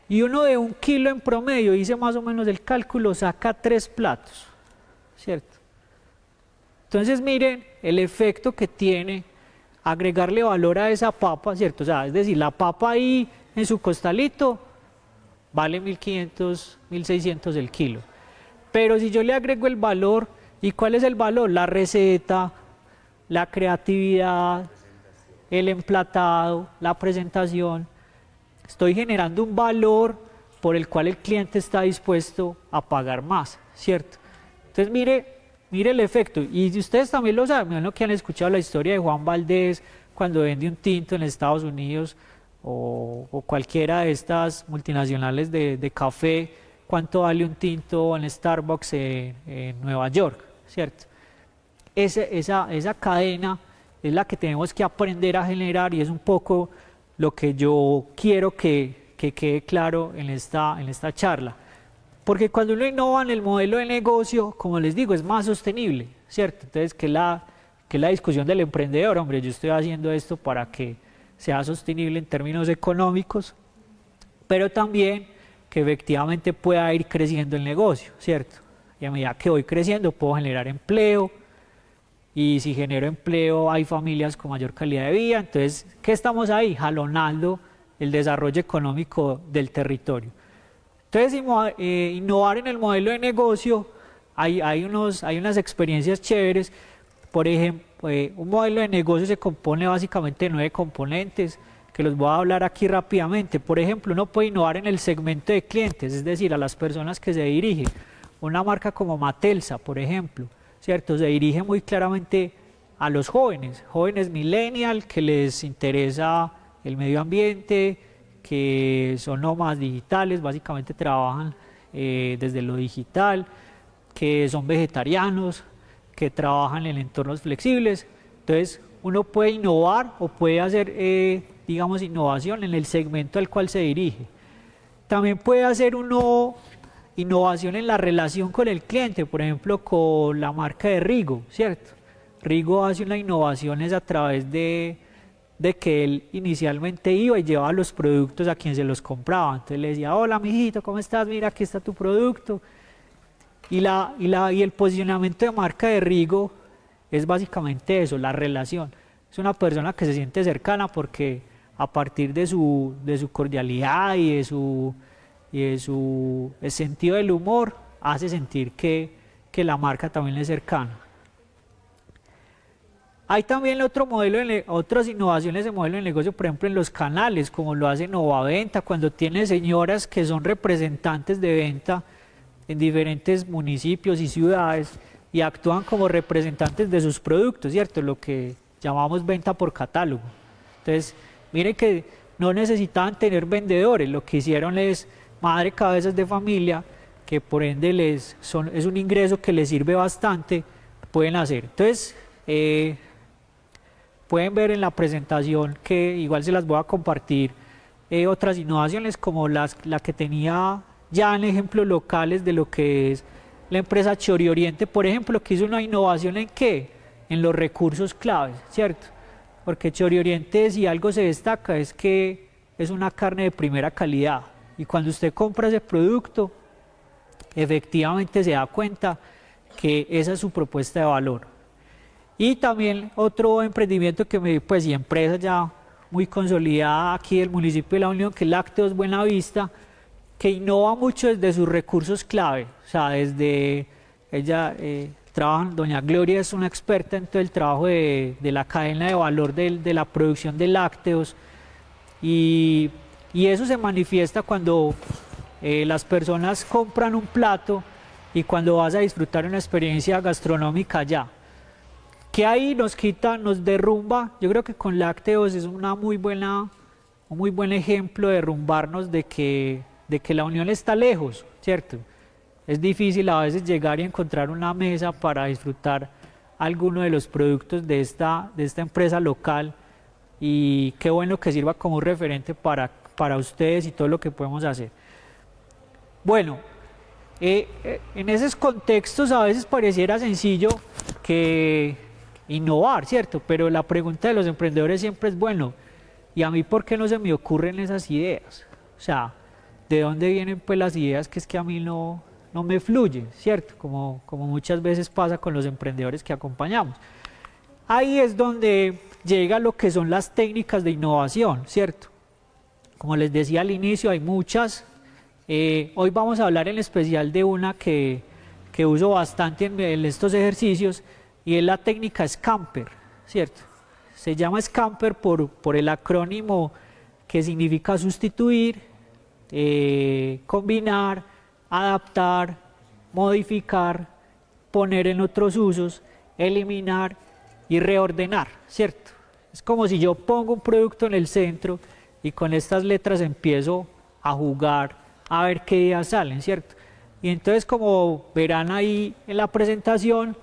Y uno de 1 kilo en promedio, hice más o menos el cálculo, saca 3 platos, ¿cierto? Entonces miren el efecto que tiene agregarle valor a esa papa, ¿cierto? O sea, es decir, la papa ahí en su costalito vale 1.500, 1.600 el kilo. Pero si yo le agrego el valor, ¿y cuál es el valor? La receta, la creatividad, el emplatado, la presentación. Estoy generando un valor por el cual el cliente está dispuesto a pagar más, ¿cierto? Entonces mire el efecto, y ustedes también lo saben, ¿no? Que han escuchado la historia de Juan Valdez cuando vende un tinto en Estados Unidos o cualquiera de estas multinacionales de café, cuánto vale un tinto en Starbucks en Nueva York, ¿cierto? Esa cadena es la que tenemos que aprender a generar y es un poco lo que yo quiero que quede claro en esta charla. Porque cuando uno innova en el modelo de negocio, como les digo, es más sostenible, ¿cierto? Entonces, que la discusión del emprendedor, hombre, yo estoy haciendo esto para que sea sostenible en términos económicos, pero también que efectivamente pueda ir creciendo el negocio, ¿cierto? Y a medida que voy creciendo puedo generar empleo, y si genero empleo hay familias con mayor calidad de vida. Entonces, ¿qué estamos ahí? Jalonando el desarrollo económico del territorio. Entonces, innovar en el modelo de negocio, hay unas experiencias chéveres. Por ejemplo, un modelo de negocio se compone básicamente de 9 componentes, que los voy a hablar aquí rápidamente. Por ejemplo, uno puede innovar en el segmento de clientes, es decir, a las personas que se dirigen. Una marca como Matelsa, por ejemplo, ¿cierto? Se dirige muy claramente a los jóvenes millennial, que les interesa el medio ambiente, que son nómadas digitales, básicamente trabajan desde lo digital, que son vegetarianos, que trabajan en entornos flexibles. Entonces, uno puede innovar o puede hacer, digamos, innovación en el segmento al cual se dirige. También puede hacer uno innovación en la relación con el cliente, por ejemplo, con la marca de Rigo, ¿cierto? Rigo hace una innovación es a través de que él inicialmente iba y llevaba los productos a quien se los compraba. Entonces le decía, hola mijito, ¿cómo estás? Mira, aquí está tu producto. Y el posicionamiento de marca de Rigo es básicamente eso, la relación. Es una persona que se siente cercana porque a partir de su cordialidad y de su sentido del humor, hace sentir que la marca también es cercana. Hay también otras innovaciones de modelo de negocio, por ejemplo en los canales, como lo hace Novaventa, cuando tiene señoras que son representantes de venta en diferentes municipios y ciudades y actúan como representantes de sus productos, ¿cierto? Lo que llamamos venta por catálogo. Entonces, miren que no necesitaban tener vendedores, lo que hicieron es madre cabezas de familia, que por ende es un ingreso que les sirve bastante, pueden hacer. Entonces, pueden ver en la presentación, que igual se las voy a compartir, otras innovaciones como la que tenía ya en ejemplos locales de lo que es la empresa Chori Oriente, por ejemplo, que hizo una innovación en ¿qué? En los recursos claves, ¿cierto? Porque Chori Oriente, si algo se destaca, es que es una carne de primera calidad. Y cuando usted compra ese producto, efectivamente se da cuenta que esa es su propuesta de valor. Y también otro emprendimiento y empresa ya muy consolidada aquí del municipio de La Unión, que es Lácteos Buenavista, que innova mucho desde sus recursos clave. O sea, desde ella trabaja, doña Gloria es una experta en todo el trabajo de la cadena de valor de la producción de lácteos, y eso se manifiesta cuando las personas compran un plato y cuando vas a disfrutar una experiencia gastronómica allá. Que ahí nos derrumba. Yo creo que con lácteos es un muy buen ejemplo de derrumbarnos de que la Unión está lejos, ¿cierto? Es difícil a veces llegar y encontrar una mesa para disfrutar alguno de los productos de esta empresa local, y qué bueno que sirva como un referente para ustedes y todo lo que podemos hacer. Bueno, en esos contextos a veces pareciera sencillo que innovar, ¿cierto? Pero la pregunta de los emprendedores siempre es, bueno, ¿y a mí por qué no se me ocurren esas ideas? O sea, ¿de dónde vienen pues las ideas que es que a mí no me fluyen, ¿cierto? Como muchas veces pasa con los emprendedores que acompañamos. Ahí es donde llega lo que son las técnicas de innovación, ¿cierto? Como les decía al inicio, hay muchas. Hoy vamos a hablar en especial de una que uso bastante en estos ejercicios, y es la técnica Scamper, ¿cierto? Se llama Scamper por el acrónimo que significa sustituir, combinar, adaptar, modificar, poner en otros usos, eliminar y reordenar, ¿cierto? Es como si yo pongo un producto en el centro y con estas letras empiezo a jugar, a ver qué ideas salen, ¿cierto? Y entonces, como verán ahí en la presentación,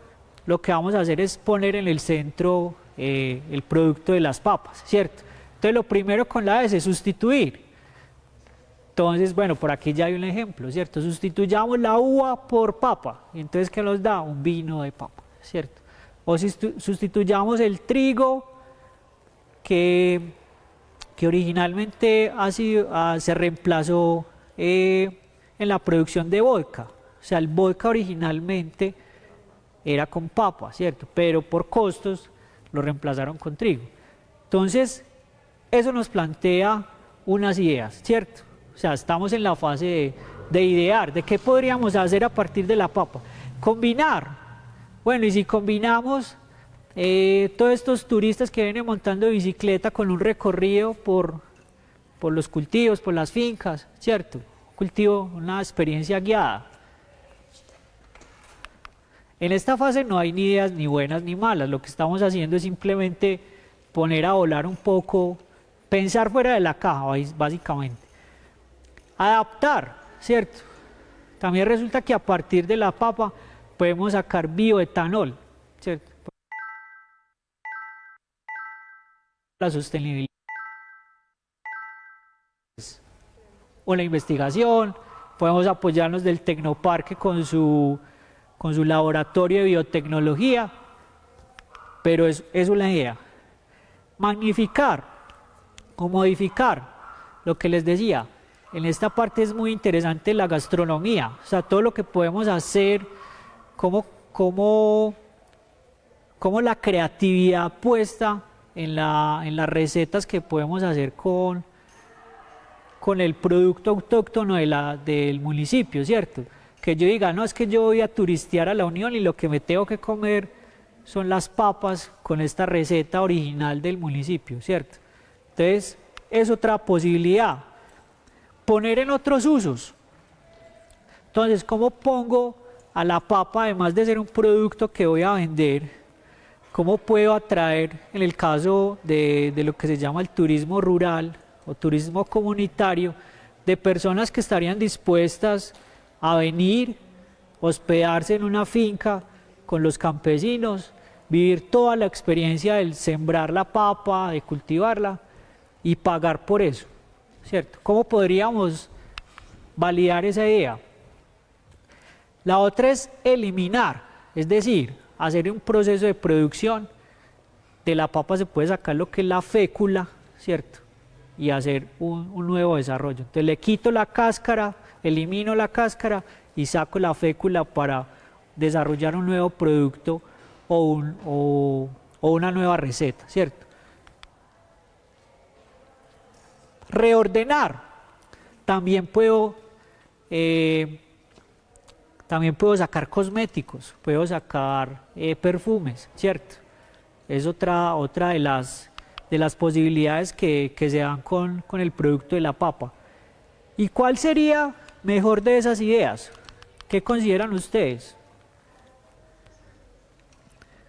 lo que vamos a hacer es poner en el centro el producto de las papas, ¿cierto? Entonces, lo primero con la S es sustituir. Entonces, bueno, por aquí ya hay un ejemplo, ¿cierto? Sustituyamos la uva por papa. Y entonces, ¿qué nos da? Un vino de papa, ¿cierto? O si sustituyamos el trigo que originalmente se reemplazó en la producción de vodka. O sea, el vodka originalmente era con papa, ¿cierto? Pero por costos lo reemplazaron con trigo. Entonces, eso nos plantea unas ideas, ¿cierto? O sea, estamos en la fase de idear, de qué podríamos hacer a partir de la papa. Combinar. Bueno, y si combinamos todos estos turistas que vienen montando bicicleta con un recorrido por los cultivos, por las fincas, ¿cierto? Cultivo, una experiencia guiada. En esta fase no hay ni ideas ni buenas ni malas, lo que estamos haciendo es simplemente poner a volar un poco, pensar fuera de la caja, básicamente. Adaptar, ¿cierto? También resulta que a partir de la papa podemos sacar bioetanol, ¿cierto? La sostenibilidad o la investigación, podemos apoyarnos del Tecnoparque con su laboratorio de biotecnología, pero eso es la idea. Magnificar o modificar lo que les decía. En esta parte es muy interesante la gastronomía, o sea, todo lo que podemos hacer, cómo la creatividad puesta en las recetas que podemos hacer con el producto autóctono del municipio, ¿cierto? Que yo diga, no, es que yo voy a turistear a La Unión y lo que me tengo que comer son las papas con esta receta original del municipio, ¿cierto? Entonces, es otra posibilidad. Poner en otros usos. Entonces, ¿cómo pongo a la papa, además de ser un producto que voy a vender, cómo puedo atraer, en el caso de lo que se llama el turismo rural o turismo comunitario, de personas que estarían dispuestas a venir, hospedarse en una finca con los campesinos, vivir toda la experiencia del sembrar la papa, de cultivarla y pagar por eso, ¿cierto? ¿Cómo podríamos validar esa idea? La otra es eliminar, es decir, hacer un proceso de producción. De la papa se puede sacar lo que es la fécula, ¿cierto? Y hacer un nuevo desarrollo. Entonces le quito la cáscara, elimino la cáscara y saco la fécula para desarrollar un nuevo producto o una nueva receta, ¿cierto? Reordenar. También puedo sacar cosméticos, puedo sacar perfumes, ¿cierto? Es otra de las posibilidades que se dan con el producto de la papa. ¿Y cuál sería mejor de esas ideas? ¿Qué consideran ustedes?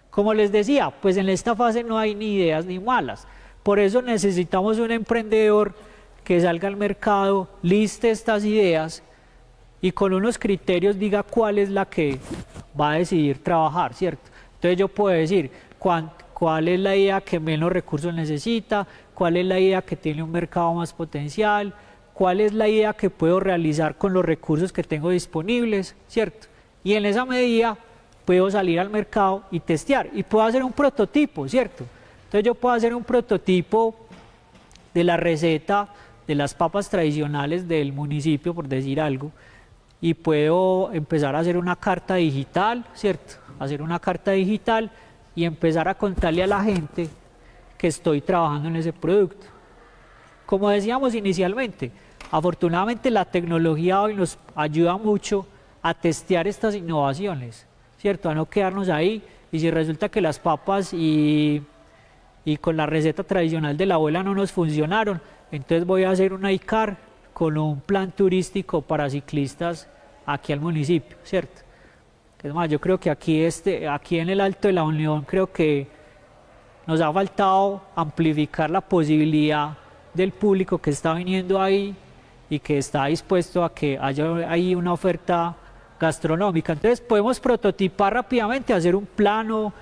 Como les decía, pues en esta fase no hay ni ideas ni malas. Por eso necesitamos un emprendedor que salga al mercado, liste estas ideas y con unos criterios diga cuál es la que va a decidir trabajar, ¿cierto? Entonces yo puedo decir cuál es la idea que menos recursos necesita, cuál es la idea que tiene un mercado más potencial, cuál es la idea que puedo realizar con los recursos que tengo disponibles, ¿cierto? Y en esa medida puedo salir al mercado y testear y puedo hacer un prototipo, ¿cierto? Entonces yo puedo hacer un prototipo de la receta de las papas tradicionales del municipio, por decir algo, y puedo empezar a hacer una carta digital, ¿cierto? Hacer una carta digital y empezar a contarle a la gente que estoy trabajando en ese producto. Como decíamos inicialmente, afortunadamente la tecnología hoy nos ayuda mucho a testear estas innovaciones, ¿cierto? A no quedarnos ahí y si resulta que las papas y con la receta tradicional de la abuela no nos funcionaron, entonces voy a hacer una ICAR con un plan turístico para ciclistas aquí al municipio, ¿cierto? Es más, yo creo que aquí en el Alto de la Unión creo que nos ha faltado amplificar la posibilidad del público que está viniendo ahí y que está dispuesto a que haya ahí una oferta gastronómica. Entonces podemos prototipar rápidamente, hacer un plano,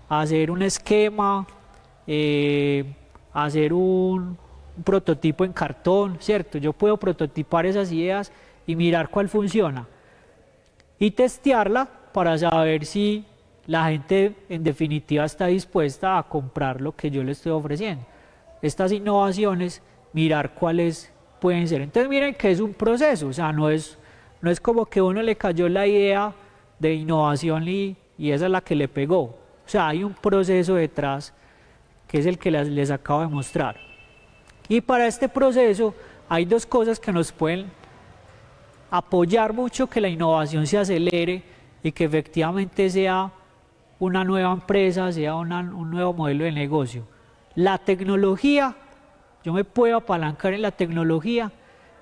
hacer un esquema, hacer un prototipo en cartón, ¿cierto? Yo puedo prototipar esas ideas y mirar cuál funciona y testearla para saber si la gente en definitiva está dispuesta a comprar lo que yo le estoy ofreciendo. Estas innovaciones, mirar cuáles pueden ser. Entonces miren que es un proceso, o sea, no es como que uno le cayó la idea de innovación y esa es la que le pegó. O sea, hay un proceso detrás que es el que les acabo de mostrar. Y para este proceso hay dos cosas que nos pueden apoyar mucho que la innovación se acelere y que efectivamente sea una nueva empresa, sea un nuevo modelo de negocio. La tecnología, yo me puedo apalancar en la tecnología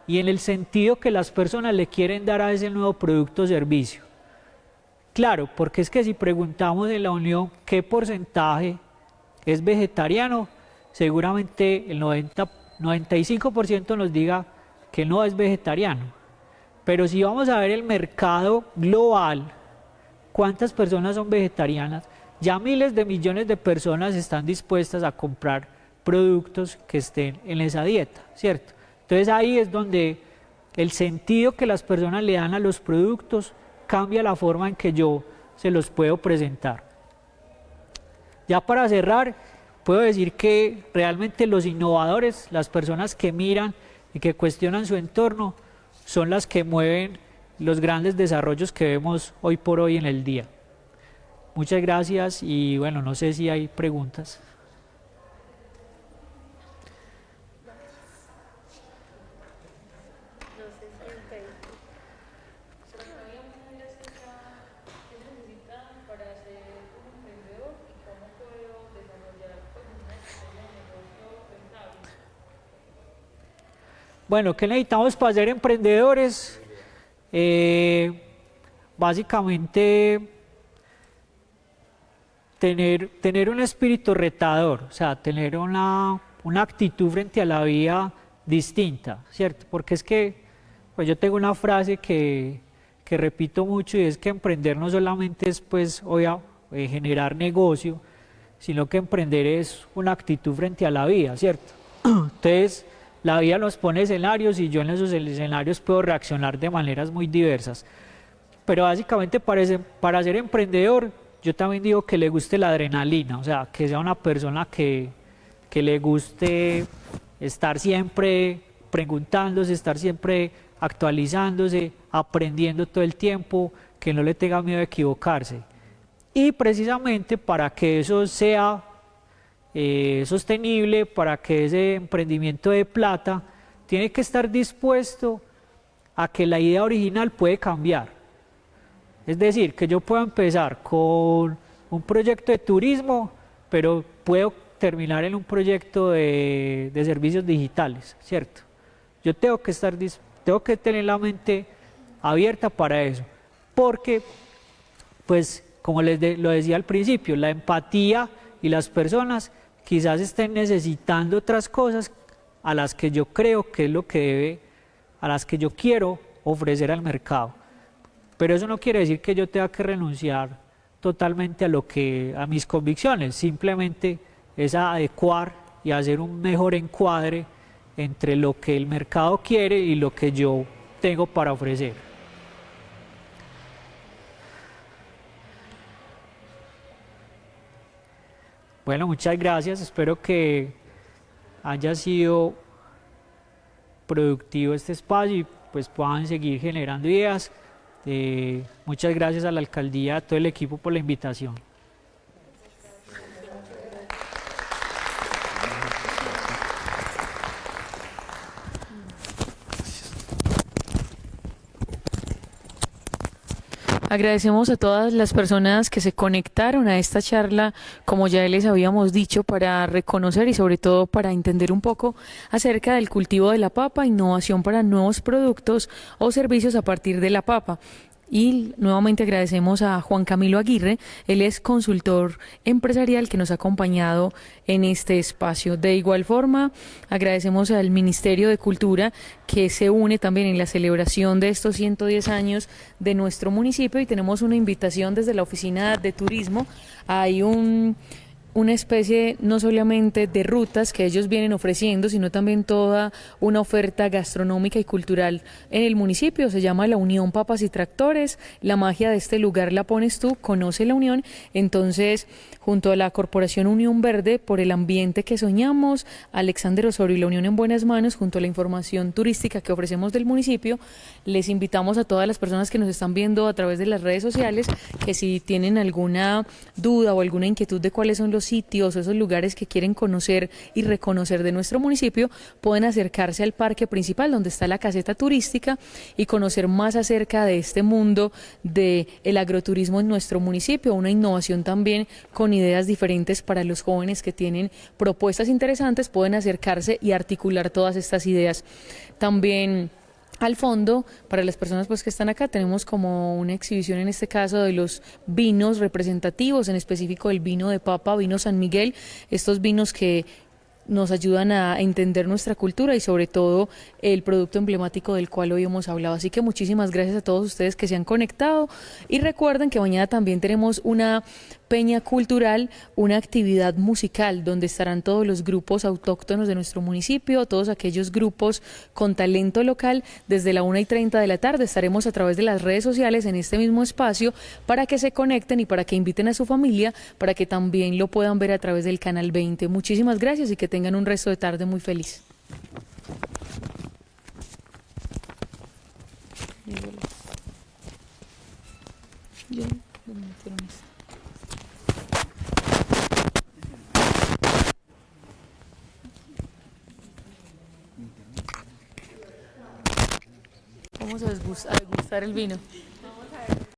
y en el sentido que las personas le quieren dar a ese nuevo producto o servicio. Claro, porque es que si preguntamos en la Unión qué porcentaje es vegetariano, seguramente el 95% nos diga que no es vegetariano. Pero si vamos a ver el mercado global, ¿cuántas personas son vegetarianas? Ya miles de millones de personas están dispuestas a comprar productos que estén en esa dieta, ¿cierto? Entonces ahí es donde el sentido que las personas le dan a los productos cambia la forma en que yo se los puedo presentar. Ya para cerrar, puedo decir que realmente los innovadores, las personas que miran y que cuestionan su entorno, son las que mueven los grandes desarrollos que vemos hoy por hoy en el día. Muchas gracias y bueno, no sé si hay preguntas. Bueno, ¿qué necesitamos para ser emprendedores? Básicamente tener un espíritu retador, o sea, tener una actitud frente a la vida distinta, ¿cierto? Porque es que pues yo tengo una frase que repito mucho y es que emprender no solamente es pues generar negocio, sino que emprender es una actitud frente a la vida, ¿cierto? Entonces, la vida nos pone escenarios y yo en esos escenarios puedo reaccionar de maneras muy diversas. Pero básicamente para ser emprendedor, yo también digo que le guste la adrenalina, o sea, que sea una persona que le guste estar siempre preguntándose, estar siempre actualizándose, aprendiendo todo el tiempo, que no le tenga miedo a equivocarse. Y precisamente para que eso sea sostenible, para que ese emprendimiento dé plata, tiene que estar dispuesto a que la idea original puede cambiar. Es decir, que yo puedo empezar con un proyecto de turismo, pero puedo terminar en un proyecto de servicios digitales, ¿cierto? Yo tengo que tener la mente abierta para eso, porque, pues, como lo decía al principio, la empatía y las personas quizás estén necesitando otras cosas a las que yo creo que es lo que a las que yo quiero ofrecer al mercado. Pero eso no quiere decir que yo tenga que renunciar totalmente a mis convicciones, simplemente es adecuar y hacer un mejor encuadre entre lo que el mercado quiere y lo que yo tengo para ofrecer. Bueno, muchas gracias, espero que haya sido productivo este espacio y pues puedan seguir generando ideas. Muchas gracias a la alcaldía, a todo el equipo por la invitación. Agradecemos a todas las personas que se conectaron a esta charla, como ya les habíamos dicho, para reconocer y sobre todo para entender un poco acerca del cultivo de la papa, innovación para nuevos productos o servicios a partir de la papa. Y nuevamente agradecemos a Juan Camilo Aguirre, él es consultor empresarial que nos ha acompañado en este espacio. De igual forma, agradecemos al Ministerio de Cultura que se une también en la celebración de estos 110 años de nuestro municipio y tenemos una invitación desde la Oficina de Turismo. Hay una especie no solamente de rutas que ellos vienen ofreciendo, sino también toda una oferta gastronómica y cultural en el municipio. Se llama la Unión Papas y Tractores. La magia de este lugar la pones tú, conoce la Unión. Entonces, junto a la Corporación Unión Verde, por el ambiente que soñamos, Alexander Osorio y la Unión en Buenas Manos, junto a la información turística que ofrecemos del municipio, les invitamos a todas las personas que nos están viendo a través de las redes sociales, que si tienen alguna duda o alguna inquietud de cuáles son los sitios o esos lugares que quieren conocer y reconocer de nuestro municipio, pueden acercarse al parque principal donde está la caseta turística y conocer más acerca de este mundo del agroturismo en nuestro municipio, una innovación también con ideas diferentes para los jóvenes que tienen propuestas interesantes, pueden acercarse y articular todas estas ideas. También al fondo, para las personas pues que están acá, tenemos como una exhibición en este caso de los vinos representativos, en específico el vino de papa, vino San Miguel, estos vinos que nos ayudan a entender nuestra cultura y sobre todo el producto emblemático del cual hoy hemos hablado. Así que muchísimas gracias a todos ustedes que se han conectado y recuerden que mañana también tenemos una peña cultural, una actividad musical donde estarán todos los grupos autóctonos de nuestro municipio, todos aquellos grupos con talento local. Desde la 1:30 de la tarde estaremos a través de las redes sociales en este mismo espacio para que se conecten y para que inviten a su familia, para que también lo puedan ver a través del Canal 20. Muchísimas gracias y que tengan un resto de tarde muy feliz. Vamos a degustar el vino.